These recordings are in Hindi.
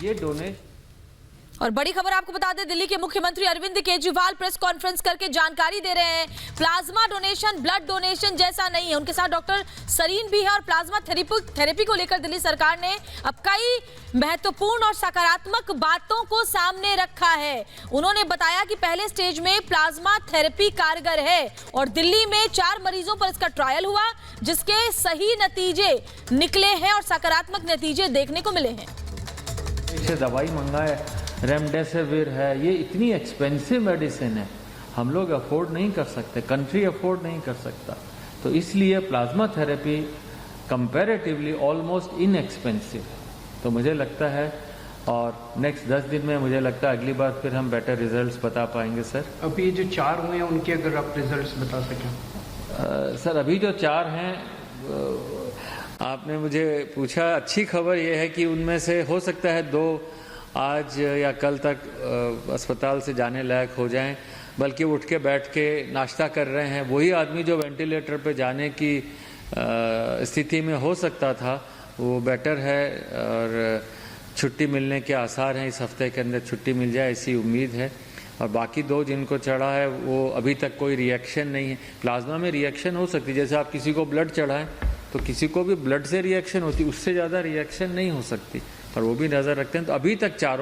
ये डोनेशन। और बड़ी खबर आपको बता दें, दिल्ली के मुख्यमंत्री अरविंद केजरीवाल प्रेस कॉन्फ्रेंस करके जानकारी दे रहे हैं। प्लाज्मा डोनेशन ब्लड डोनेशन जैसा नहीं है। उनके साथ डॉक्टर सरीन भी है और प्लाज्मा थेरेपी को लेकर दिल्ली सरकार ने अब कई महत्वपूर्ण और सकारात्मक बातों को सामने रखा है। उन्होंने बताया कि पहले स्टेज में प्लाज्मा थेरेपी कारगर है और दिल्ली में 4 मरीजों पर इसका ट्रायल हुआ, जिसके सही नतीजे निकले हैं और सकारात्मक नतीजे देखने को मिले हैं। दवाई मंगाए, रेमडेसिविर है, ये इतनी एक्सपेंसिव मेडिसिन है, हम लोग अफोर्ड नहीं कर सकते, कंट्री अफोर्ड नहीं कर सकता। तो इसलिए plasma therapy comparatively almost inexpensive है। तो मुझे लगता है और नेक्स्ट 10 दिन में मुझे लगता है अगली बार फिर हम बेटर रिजल्ट्स बता पाएंगे। सर अभी जो 4 हुए हैं उनके अगर आप रिजल्ट्स बता सकें। सर अभी जो 4 हैं, आपने मुझे पूछा, अच्छी खबर यह है कि उनमें से हो सकता है 2 आज या कल तक अस्पताल से जाने लायक हो जाएं, बल्कि उठ के बैठ के नाश्ता कर रहे हैं। वही आदमी जो वेंटिलेटर पे जाने की स्थिति में हो सकता था, वो बेटर है और छुट्टी मिलने के आसार हैं। इस हफ्ते के अंदर छुट्टी मिल जाए ऐसी उम्मीद है। और बाकी 2 जिनको चढ़ा है वो अभी तक कोई रिएक्शन नहीं है। प्लाज्मा में रिएक्शन हो सकती है, जैसे आप किसी को ब्लड चढ़ाएं तो किसी को भी ब्लड से रिएक्शन होती, उससे ज़्यादा रिएक्शन नहीं हो सकती, और वो भी नज़र रखते हैं। तो अभी तक 4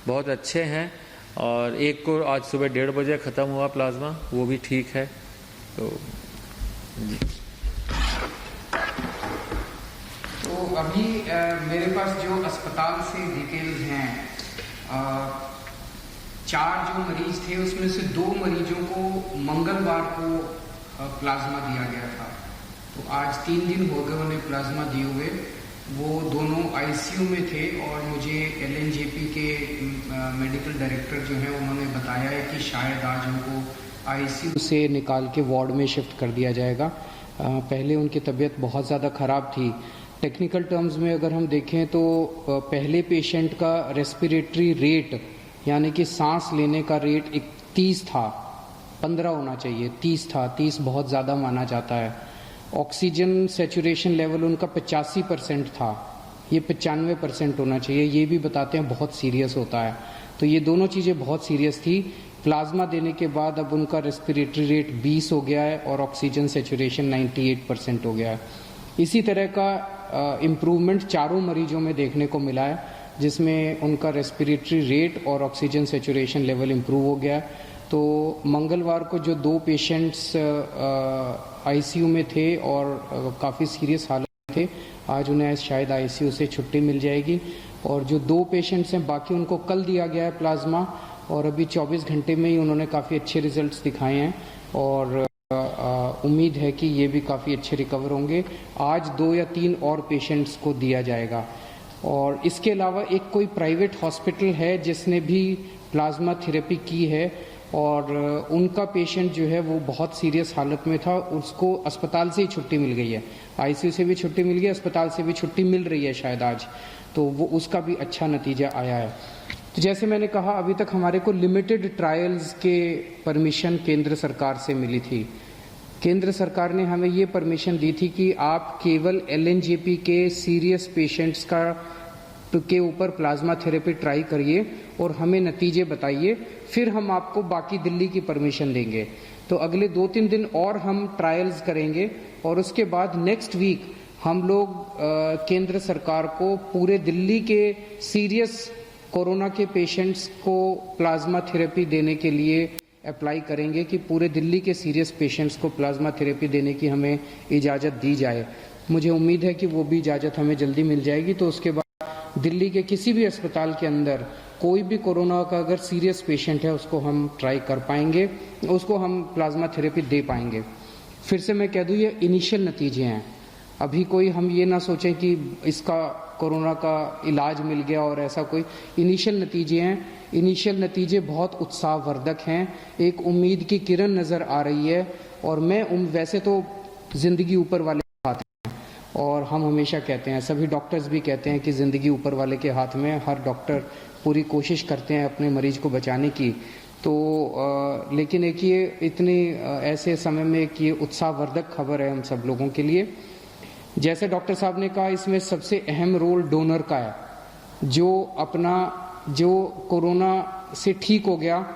बहुत अच्छे हैं और एक को आज सुबह 1:30 बजे ख़त्म हुआ प्लाज्मा, वो भी ठीक है। तो अभी मेरे पास जो अस्पताल से डिटेल्स हैं, 4 जो मरीज थे उसमें से 2 मरीजों को मंगलवार को प्लाज्मा दिया गया था। तो आज 3 दिन हो गए उन्हें प्लाज्मा दिए हुए। वो दोनों आईसीयू में थे और मुझे एलएनजेपी के मेडिकल डायरेक्टर जो हैं उन्होंने बताया है कि शायद आज उनको आईसीयू से निकाल के वार्ड में शिफ्ट कर दिया जाएगा। पहले उनकी तबीयत बहुत ज़्यादा ख़राब थी। टेक्निकल टर्म्स में अगर हम देखें तो पहले पेशेंट का रेस्पिरेटरी रेट यानी कि सांस लेने का रेट 30 था, 15 होना चाहिए, 30 था। 30 बहुत ज़्यादा माना जाता है। ऑक्सीजन सेचुरेशन लेवल उनका 85% था, ये 95% होना चाहिए। ये भी बताते हैं बहुत सीरियस होता है। तो ये दोनों चीज़ें बहुत सीरियस थी। प्लाज्मा देने के बाद अब उनका रेस्पिरेटरी रेट 20 हो गया है और ऑक्सीजन सेचुरेशन 98% हो गया है। इसी तरह का इम्प्रूवमेंट 4 मरीजों में देखने को मिला है, जिसमें उनका रेस्पिरेटरी रेट और ऑक्सीजन सेचुरेशन लेवल इम्प्रूव हो गया है। तो मंगलवार को जो 2 पेशेंट्स आईसीयू में थे और काफ़ी सीरियस हालत में थे, आज उन्हें शायद आईसीयू से छुट्टी मिल जाएगी। और जो 2 पेशेंट्स हैं बाकी उनको कल दिया गया है प्लाज्मा और अभी 24 घंटे में ही उन्होंने काफ़ी अच्छे रिजल्ट्स दिखाए हैं और उम्मीद है कि ये भी काफ़ी अच्छे रिकवर होंगे। आज 2 या 3 और पेशेंट्स को दिया जाएगा। और इसके अलावा एक कोई प्राइवेट हॉस्पिटल है जिसने भी प्लाज्मा थेरेपी की है और उनका पेशेंट जो है वो बहुत सीरियस हालत में था, उसको अस्पताल से ही छुट्टी मिल गई है। आईसीयू से भी छुट्टी मिल गई, अस्पताल से भी छुट्टी मिल रही है शायद आज। तो वो उसका भी अच्छा नतीजा आया है। तो जैसे मैंने कहा, अभी तक हमारे को लिमिटेड ट्रायल्स के परमिशन केंद्र सरकार से मिली थी। केंद्र सरकार ने हमें ये परमिशन दी थी कि आप केवल एलएनजेपी के सीरियस पेशेंट्स के ऊपर प्लाज्मा थेरेपी ट्राई करिए और हमें नतीजे बताइए, फिर हम आपको बाकी दिल्ली की परमिशन देंगे। तो अगले 2-3 दिन और हम ट्रायल्स करेंगे और उसके बाद नेक्स्ट वीक हम लोग केंद्र सरकार को पूरे दिल्ली के सीरियस कोरोना के पेशेंट्स को प्लाज्मा थेरेपी देने के लिए अप्लाई करेंगे कि पूरे दिल्ली के सीरियस पेशेंट्स को प्लाज्मा थेरेपी देने की हमें इजाज़त दी जाए। मुझे उम्मीद है कि वो भी इजाज़त हमें जल्दी मिल जाएगी। तो उसके बाद दिल्ली के किसी भी अस्पताल के अंदर कोई भी कोरोना का अगर सीरियस पेशेंट है उसको हम ट्राई कर पाएंगे, उसको हम प्लाज्मा थेरेपी दे पाएंगे। फिर से मैं कह दूं, ये इनिशियल नतीजे हैं। अभी कोई हम ये ना सोचें कि इसका कोरोना का इलाज मिल गया और ऐसा कोई इनिशियल नतीजे हैं। इनिशियल नतीजे बहुत उत्साहवर्धक हैं। एक उम्मीद की किरण नज़र आ रही है और मैं वैसे तो ज़िंदगी ऊपर वाले के हाथ में, और हम हमेशा कहते हैं, सभी डॉक्टर्स भी कहते हैं कि ज़िंदगी ऊपर वाले के हाथ में। हर डॉक्टर पूरी कोशिश करते हैं अपने मरीज को बचाने की। तो लेकिन एक ये इतनी ऐसे समय में एक ये उत्साहवर्धक खबर है हम सब लोगों के लिए। जैसे डॉक्टर साहब ने कहा, इसमें सबसे अहम रोल डोनर का है। जो कोरोना से ठीक हो गया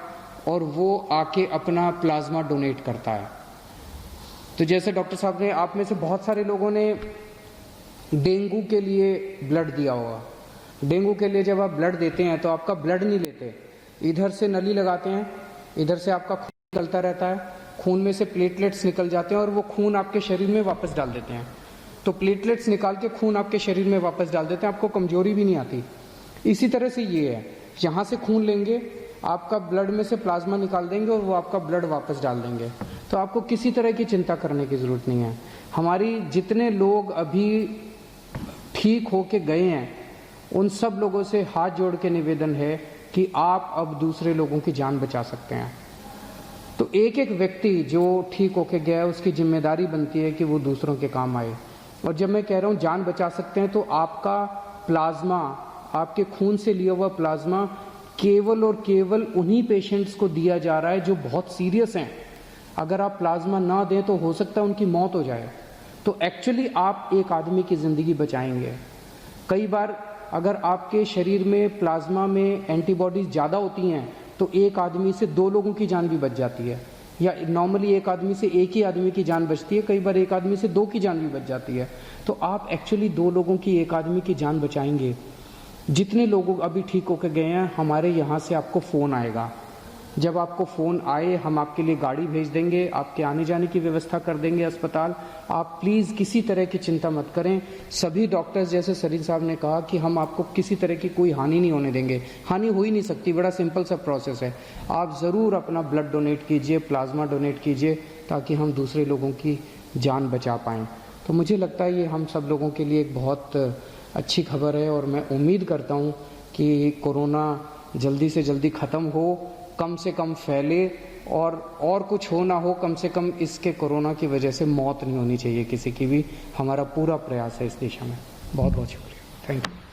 और वो आके अपना प्लाज्मा डोनेट करता है। तो जैसे डॉक्टर साहब ने, आप में से बहुत सारे लोगों ने डेंगू के लिए ब्लड दिया होगा। डेंगू के लिए जब आप ब्लड देते हैं तो आपका ब्लड नहीं लेते, इधर से नली लगाते हैं, इधर से आपका खून निकलता रहता है, खून में से प्लेटलेट्स निकल जाते हैं और वो खून आपके शरीर में वापस डाल देते हैं। तो प्लेटलेट्स निकाल के खून आपके शरीर में वापस डाल देते हैं, आपको कमजोरी भी नहीं आती। इसी तरह से ये है, यहाँ से खून लेंगे, आपका ब्लड में से प्लाज्मा निकाल देंगे और वो आपका ब्लड वापस डाल देंगे। तो आपको किसी तरह की चिंता करने की जरूरत नहीं है। हमारी जितने लोग अभी ठीक होके गए हैं उन सब लोगों से हाथ जोड़ के निवेदन है कि आप अब दूसरे लोगों की जान बचा सकते हैं। तो एक एक व्यक्ति जो ठीक होके गया है उसकी जिम्मेदारी बनती है कि वो दूसरों के काम आए। और जब मैं कह रहा हूँ जान बचा सकते हैं, तो आपका प्लाज्मा, आपके खून से लिया हुआ प्लाज्मा केवल और केवल उन्हीं पेशेंट्स को दिया जा रहा है जो बहुत सीरियस हैं। अगर आप प्लाज्मा ना दें तो हो सकता है उनकी मौत हो जाए। तो एक्चुअली आप एक आदमी की ज़िंदगी बचाएंगे। कई बार अगर आपके शरीर में प्लाज्मा में एंटीबॉडीज ज़्यादा होती हैं तो एक आदमी से 2 लोगों की जान भी बच जाती है, या नॉर्मली एक आदमी से एक ही आदमी की जान बचती है, कई बार एक आदमी से 2 की जान भी बच जाती है। तो आप एक्चुअली 2 लोगों की, एक आदमी की जान बचाएंगे। जितने लोग अभी ठीक होकर गए हैं, हमारे यहाँ से आपको फ़ोन आएगा। जब आपको फ़ोन आए हम आपके लिए गाड़ी भेज देंगे, आपके आने जाने की व्यवस्था कर देंगे अस्पताल। आप प्लीज़ किसी तरह की चिंता मत करें। सभी डॉक्टर्स, जैसे सरीन साहब ने कहा, कि हम आपको किसी तरह की कोई हानि नहीं होने देंगे। हानि हो ही नहीं सकती, बड़ा सिंपल सा प्रोसेस है। आप ज़रूर अपना ब्लड डोनेट कीजिए, प्लाज्मा डोनेट कीजिए, ताकि हम दूसरे लोगों की जान बचा पाएँ। तो मुझे लगता है ये हम सब लोगों के लिए एक बहुत अच्छी खबर है और मैं उम्मीद करता हूँ कि कोरोना जल्दी से जल्दी ख़त्म हो, कम से कम फैले, और कुछ हो ना हो, कम से कम इसके कोरोना की वजह से मौत नहीं होनी चाहिए किसी की भी। हमारा पूरा प्रयास है इस दिशा में। बहुत बहुत शुक्रिया। Thank you.